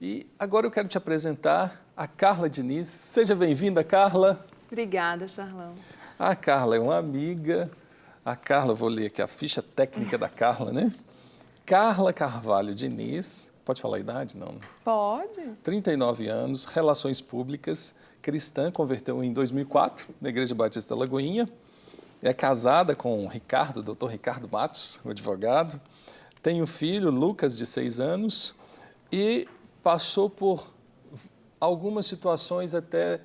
E agora eu quero te apresentar a Carla Diniz. Seja bem-vinda, Carla. Obrigada, Charlão. A Carla é uma amiga. A Carla, vou ler aqui a ficha técnica da Carla, né? Carla Carvalho Diniz, pode falar a idade? Não. Pode. 39 anos, relações públicas, cristã, converteu em 2004 na Igreja Batista Lagoinha. É casada com o Ricardo, Dr. Ricardo Matos, o advogado. Tem um filho, Lucas, de 6 anos, e passou por algumas situações até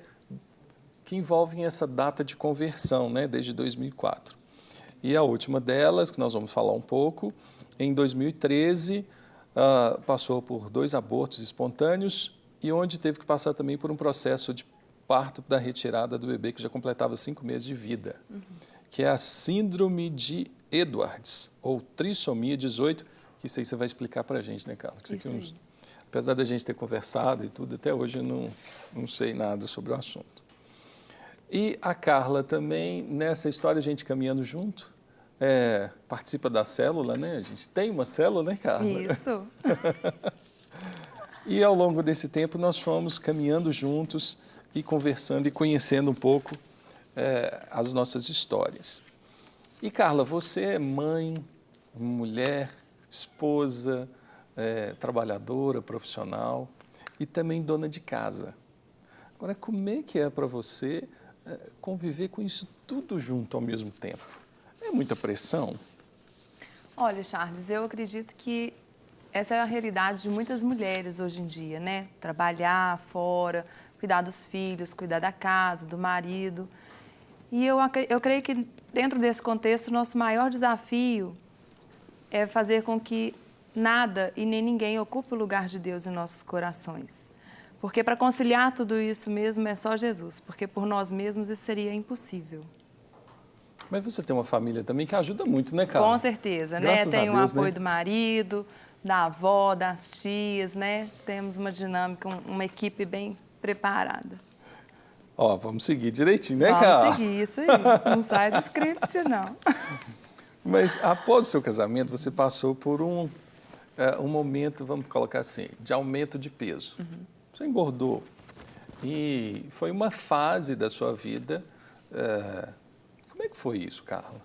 que envolvem essa data de conversão, né, desde 2004. E a última delas, que nós vamos falar um pouco, em 2013, passou por 2 abortos espontâneos e onde teve que passar também por um processo de parto da retirada do bebê, que já completava 5 meses de vida, que é a síndrome de Edwards, ou trissomia 18, que isso aí você vai explicar para a gente, né, Carla? Que isso aqui apesar da gente ter conversado e tudo, até hoje eu não sei nada sobre o assunto. E a Carla também, nessa história, a gente caminhando junto, participa da célula, né? A gente tem uma célula, né, Carla? Isso. E ao longo desse tempo nós fomos caminhando juntos e conversando e conhecendo um pouco as nossas histórias. E, Carla, você é mãe, mulher, esposa, trabalhadora, profissional e também dona de casa. Agora, como é que é para você conviver com isso tudo junto ao mesmo tempo? É muita pressão? Olha, Charles, eu acredito que essa é a realidade de muitas mulheres hoje em dia, né? Trabalhar fora, cuidar dos filhos, cuidar da casa, do marido. E eu creio que dentro desse contexto, o nosso maior desafio é fazer com que nada e nem ninguém ocupe o lugar de Deus em nossos corações. Porque para conciliar tudo isso mesmo é só Jesus, porque por nós mesmos isso seria impossível. Mas você tem uma família também que ajuda muito, né, Carla? Com certeza, Graças né? Tem a o Deus, apoio né? do marido, da avó, das tias, né? Temos uma dinâmica, uma equipe bem preparada. Ó, vamos seguir direitinho, né, Carla? Vamos seguir, isso aí. Não sai do script, não. Mas após o seu casamento, você passou por um momento, vamos colocar assim, de aumento de peso. Você engordou. E foi uma fase da sua vida. Como é que foi isso, Carla?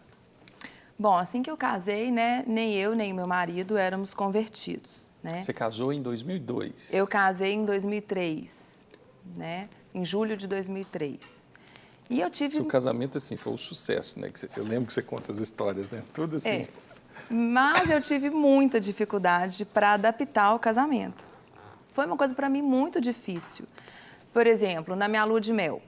Bom, assim que eu casei, né, nem eu, nem meu marido éramos convertidos, né? Você casou em 2002. Eu casei em 2003, né? Em julho de 2003. E eu tive... Seu casamento, assim, foi um sucesso, né? Eu lembro que você conta as histórias, né? Tudo assim. Mas eu tive muita dificuldade para adaptar o casamento. Foi uma coisa para mim muito difícil. Por exemplo, na minha lua de mel.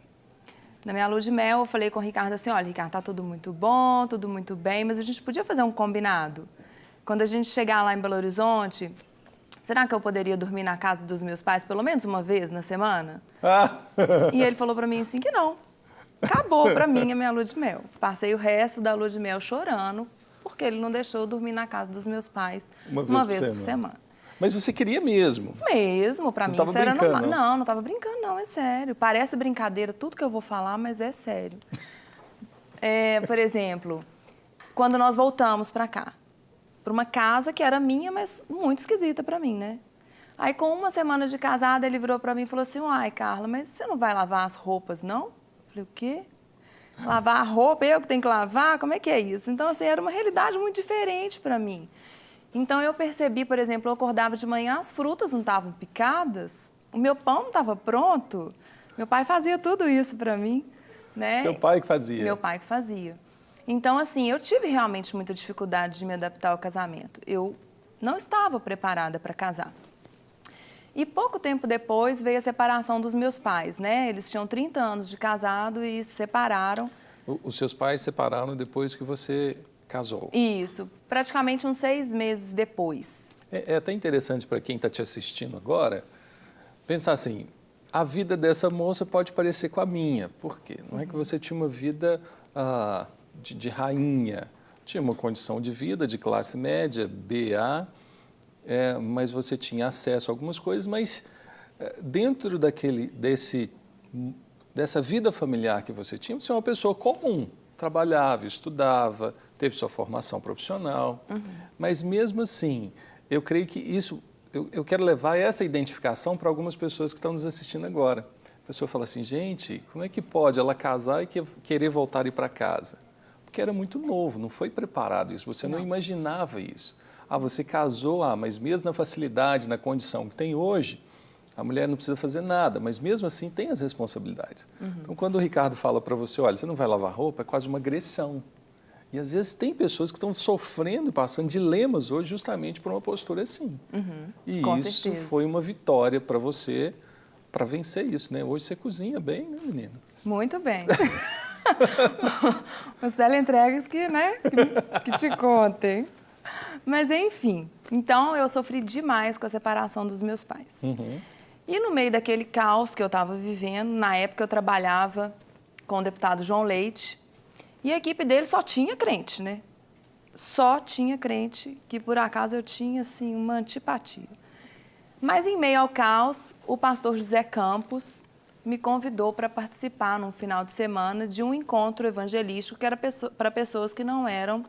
Na minha lua de mel, eu falei com o Ricardo assim, olha, Ricardo, tá tudo muito bom, tudo muito bem, mas a gente podia fazer um combinado. Quando a gente chegar lá em Belo Horizonte, será que eu poderia dormir na casa dos meus pais pelo menos uma vez na semana? E ele falou para mim assim que não. Acabou para mim a minha lua de mel. Passei o resto da lua de mel chorando, porque ele não deixou eu dormir na casa dos meus pais uma vez por semana. Mas você queria mesmo? Mesmo, para mim isso era normal. Não, não estava brincando, não, é sério. Parece brincadeira tudo que eu vou falar, mas é sério. Por exemplo, quando nós voltamos para cá, para uma casa que era minha, mas muito esquisita para mim, né? Aí, com uma semana de casada, ele virou para mim e falou assim, uai, Carla, mas você não vai lavar as roupas, não? Eu falei, o quê? Lavar a roupa, eu que tenho que lavar? Como é que é isso? Então, assim, era uma realidade muito diferente para mim. Então, eu percebi, por exemplo, eu acordava de manhã, as frutas não estavam picadas, o meu pão não estava pronto. Meu pai fazia tudo isso para mim, né? Seu pai que fazia? Meu pai que fazia. Então, assim, eu tive realmente muita dificuldade de me adaptar ao casamento. Eu não estava preparada para casar. E pouco tempo depois veio a separação dos meus pais, né? Eles tinham 30 anos de casado e se separaram. Os seus pais se separaram depois que você casou? Isso, praticamente uns 6 meses depois. É até interessante para quem está te assistindo agora, pensar assim, a vida dessa moça pode parecer com a minha. Por quê? Não é que você tinha uma vida de rainha, tinha uma condição de vida de classe média, BA, mas você tinha acesso a algumas coisas, mas dentro dessa vida familiar que você tinha, você é uma pessoa comum, trabalhava, estudava, teve sua formação profissional, mas mesmo assim, eu creio que isso eu quero levar essa identificação para algumas pessoas que estão nos assistindo agora. A pessoa fala assim, gente, como é que pode ela casar e querer voltar e ir para casa? Porque era muito novo, não foi preparado isso, você não imaginava isso. Ah, você casou, mas mesmo na facilidade, na condição que tem hoje, a mulher não precisa fazer nada, mas mesmo assim tem as responsabilidades. Então, quando o Ricardo fala para você, olha, você não vai lavar roupa, é quase uma agressão. E às vezes tem pessoas que estão sofrendo, passando dilemas hoje justamente por uma postura assim. E Com isso certeza. foi uma vitória para você, para vencer isso, né? Hoje você cozinha bem, né, menina? Muito bem. Os teleentregas que te contem. Mas, enfim, então eu sofri demais com a separação dos meus pais. E no meio daquele caos que eu estava vivendo, na época eu trabalhava com o deputado João Leite, e a equipe dele só tinha crente, né? Só tinha crente, que por acaso eu tinha, assim, uma antipatia. Mas em meio ao caos, o pastor José Campos me convidou para participar, num final de semana, de um encontro evangelístico que era para pessoas que não eram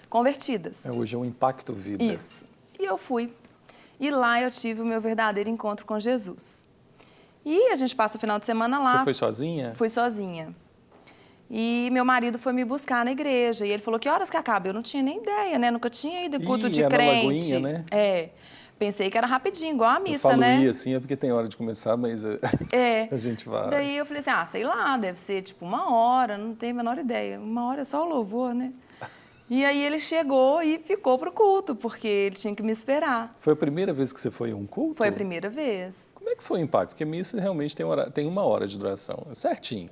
convertidas. Hoje é um impacto vida. Isso. E eu fui. E lá eu tive o meu verdadeiro encontro com Jesus. E a gente passa o final de semana lá. Você foi sozinha? Fui sozinha. E meu marido foi me buscar na igreja. E ele falou, que horas que acaba? Eu não tinha nem ideia, né? Nunca tinha ido em culto de era crente. Lagoinha, né? Pensei que era rapidinho, igual a missa, eu falo né? assim, é porque tem hora de começar, mas a gente vai. Daí eu falei assim, sei lá, deve ser tipo 1 hora, não tenho a menor ideia. 1 hora é só o louvor, né? E aí ele chegou e ficou pro culto, porque ele tinha que me esperar. Foi a primeira vez que você foi a um culto? Foi a primeira vez. Como é que foi o impacto? Porque missa realmente tem 1 hora de duração, é certinho.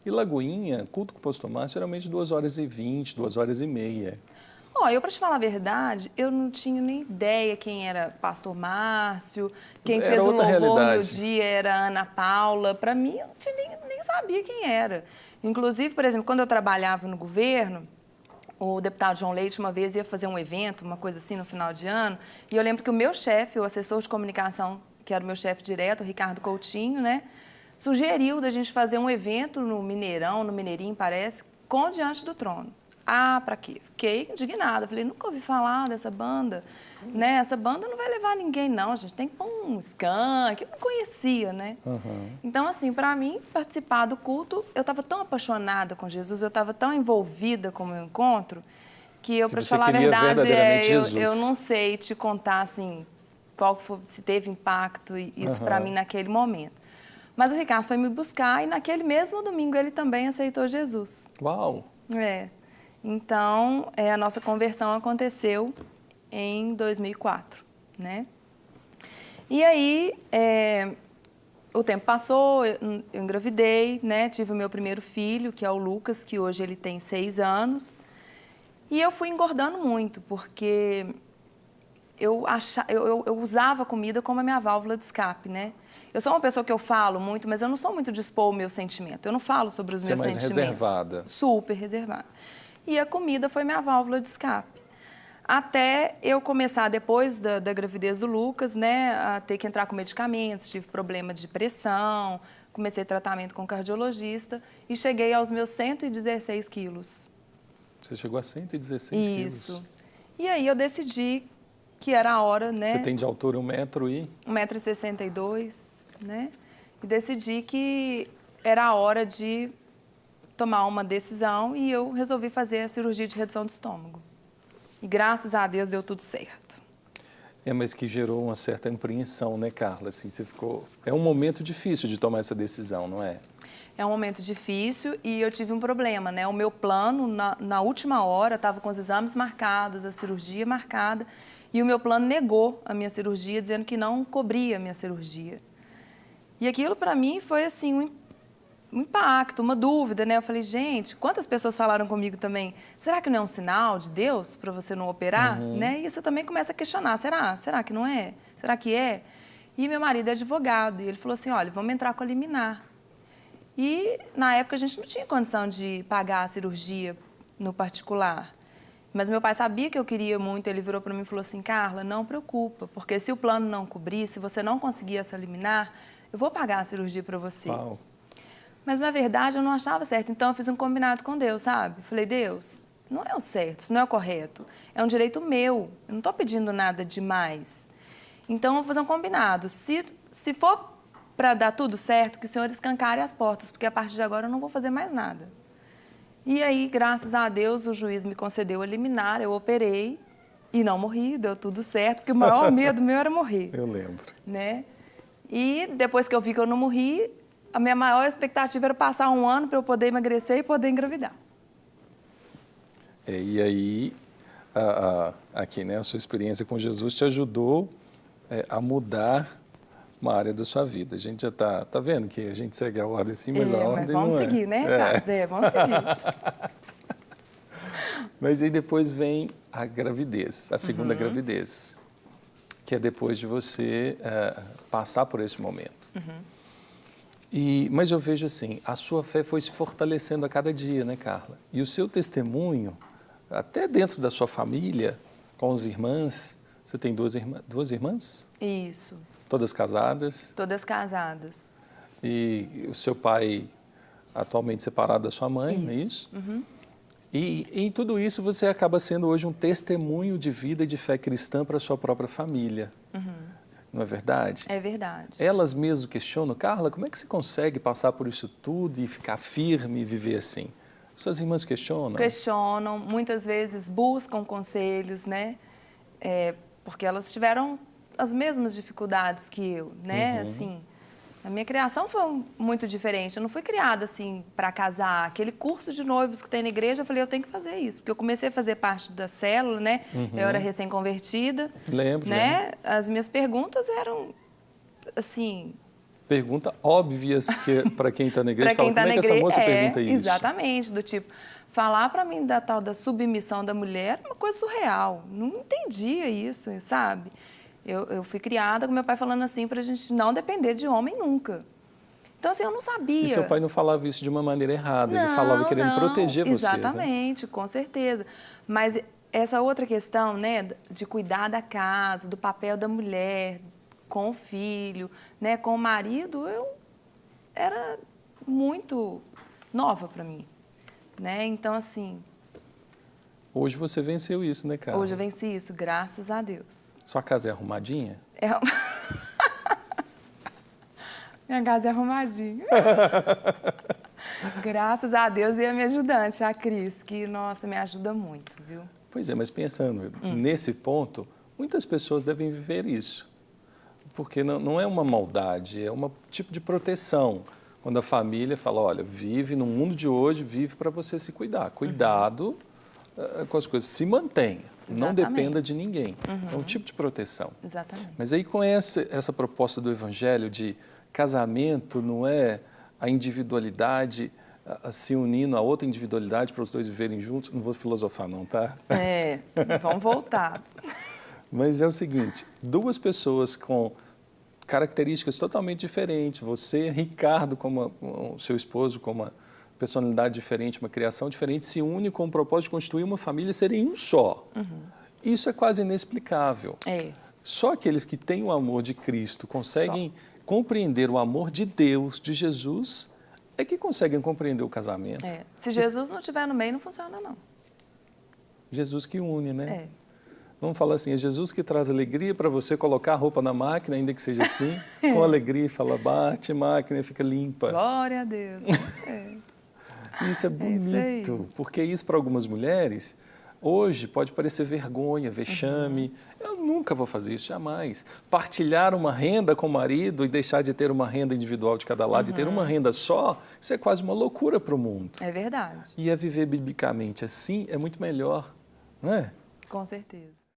E Lagoinha, culto com o pastor Márcio, geralmente 2h20, 2h30. Eu, para te falar a verdade, eu não tinha nem ideia quem era pastor Márcio, quem Era fez o outra louvor realidade. no dia era Ana Paula. Para mim, eu não tinha nem sabia quem era. Inclusive, por exemplo, quando eu trabalhava no governo, o deputado João Leite uma vez ia fazer um evento, uma coisa assim, no final de ano, e eu lembro que o meu chefe, o assessor de comunicação, que era o meu chefe direto, o Ricardo Coutinho, né, sugeriu da gente fazer um evento no Mineirão, no Mineirinho, parece, com Diante do Trono. Para quê? Fiquei indignada. Falei, nunca ouvi falar dessa banda, né? Essa banda não vai levar ninguém, não. A gente tem que pôr um Skank. Eu não conhecia, né? Então, assim, para mim, participar do culto, eu estava tão apaixonada com Jesus, eu estava tão envolvida com o meu encontro, que eu, para te falar a verdade, eu não sei te contar, assim, se teve impacto isso para mim naquele momento. Mas o Ricardo foi me buscar e naquele mesmo domingo ele também aceitou Jesus. Uau! Então, a nossa conversão aconteceu em 2004, né? E aí, o tempo passou, eu engravidei, né? Tive o meu primeiro filho, que é o Lucas, que hoje ele tem 6 anos. E eu fui engordando muito, porque eu usava a comida como a minha válvula de escape, né? Eu sou uma pessoa que eu falo muito, mas eu não sou muito de expor o meu sentimento. Eu não falo sobre os meus sentimentos. Você é mais reservada. Super reservada. E a comida foi minha válvula de escape. Até eu começar, depois da gravidez do Lucas, né, a ter que entrar com medicamentos, tive problema de pressão, comecei tratamento com cardiologista e cheguei aos meus 116 quilos. Você chegou a 116 quilos? Isso. E aí eu decidi que era a hora, né? Você tem de altura 1,62 m, né? E decidi que era a hora de tomar uma decisão e eu resolvi fazer a cirurgia de redução do estômago. E graças a Deus deu tudo certo. Mas que gerou uma certa apreensão, né, Carla? Assim, você ficou... É um momento difícil de tomar essa decisão, não é? É um momento difícil e eu tive um problema, né? O meu plano, na última hora, estava com os exames marcados, a cirurgia marcada, e o meu plano negou a minha cirurgia, dizendo que não cobria a minha cirurgia. E aquilo, para mim, foi, assim, um impacto, uma dúvida, né? Eu falei, gente, quantas pessoas falaram comigo também, será que não é um sinal de Deus para você não operar? Né? E você também começa a questionar, será que não é? Será que é? E meu marido é advogado, e ele falou assim, olha, vamos entrar com a liminar. E, na época, a gente não tinha condição de pagar a cirurgia no particular. Mas meu pai sabia que eu queria muito, ele virou para mim e falou assim, Carla, não preocupa, porque se o plano não cobrir, se você não conseguir essa liminar, eu vou pagar a cirurgia para você. Uau. Mas, na verdade, eu não achava certo, então eu fiz um combinado com Deus, sabe? Falei, Deus, Não é o certo, isso não é o correto. É um direito meu, eu não estou pedindo nada demais. Então, eu vou fazer um combinado. Se for para dar tudo certo, que o senhor escancare as portas, porque a partir de agora eu não vou fazer mais nada. E aí, graças a Deus, o juiz me concedeu a liminar, eu operei e não morri, deu tudo certo, porque o maior medo meu era morrer. Eu lembro. Né? E depois que eu vi que eu não morri, a minha maior expectativa era passar 1 ano para eu poder emagrecer e poder engravidar. E aí, aqui, né, a sua experiência com Jesus te ajudou a mudar uma área da sua vida. A gente já tá vendo que a gente segue a ordem assim, mas a ordem mas vamos não seguir, né, Charles? Vamos seguir. Mas aí depois vem a gravidez, a segunda gravidez, que é depois de você passar por esse momento. Mas eu vejo assim, a sua fé foi se fortalecendo a cada dia, né, Carla? E o seu testemunho, até dentro da sua família, com as irmãs, você tem duas irmãs? Isso. Todas casadas? Todas casadas. E o seu pai atualmente separado da sua mãe, não é isso? E em tudo isso você acaba sendo hoje um testemunho de vida e de fé cristã para a sua própria família. Não é verdade? É verdade. Elas mesmo questionam, Carla, como é que você consegue passar por isso tudo e ficar firme e viver assim? Suas irmãs questionam? Questionam, muitas vezes buscam conselhos, né? Porque elas tiveram as mesmas dificuldades que eu, né? Assim, a minha criação foi muito diferente. Eu não fui criada assim para casar. Aquele curso de noivos que tem na igreja, eu falei, eu tenho que fazer isso, porque eu comecei a fazer parte da célula, né? Eu era recém-convertida. Lembro. Né? As minhas perguntas eram assim. Pergunta óbvias que para quem está na igreja, fala, como é que essa moça pergunta isso? Exatamente, do tipo, falar para mim da tal da submissão da mulher é uma coisa surreal. Não entendia isso, sabe? Eu fui criada com meu pai falando assim para a gente não depender de homem nunca. Então, assim, eu não sabia. E seu pai não falava isso de uma maneira errada, ele falava querendo proteger vocês, exatamente, né? Com certeza. Mas essa outra questão, né, de cuidar da casa, do papel da mulher com o filho, né, com o marido, era muito nova para mim, né? Então, assim... Hoje você venceu isso, né, Carla? Hoje eu venci isso, graças a Deus. Sua casa é arrumadinha? Minha casa é arrumadinha. Graças a Deus e a minha ajudante, a Cris, que, nossa, me ajuda muito, viu? Pois é, mas pensando nesse ponto, muitas pessoas devem viver isso. Porque não é uma maldade, é um tipo de proteção. Quando a família fala, olha, vive no mundo de hoje, vive para você se cuidar. Cuidado com as coisas, se mantenha, não dependa de ninguém. É um tipo de proteção. Exatamente. Mas aí com essa proposta do Evangelho de casamento não é a individualidade se unindo a outra individualidade para os dois viverem juntos, não vou filosofar não, tá? Vamos voltar. Mas é o seguinte, duas pessoas com características totalmente diferentes, você, Ricardo, como o seu esposo, com uma personalidade diferente, uma criação diferente, se une com o propósito de construir uma família e serem um só. Isso é quase inexplicável. Só aqueles que têm o amor de Cristo conseguem compreender o amor de Deus, de Jesus, é que conseguem compreender o casamento. Se Jesus não estiver no meio, não funciona, não. Jesus que une, né? Vamos falar assim, é Jesus que traz alegria para você colocar a roupa na máquina, ainda que seja assim, com alegria, fala, bate máquina e fica limpa. Glória a Deus. Isso é bonito, porque isso para algumas mulheres, hoje pode parecer vergonha, vexame. Eu nunca vou fazer isso, jamais. Partilhar uma renda com o marido e deixar de ter uma renda individual de cada lado e ter uma renda só, isso é quase uma loucura para o mundo. É verdade. E viver biblicamente assim é muito melhor, não é? Com certeza.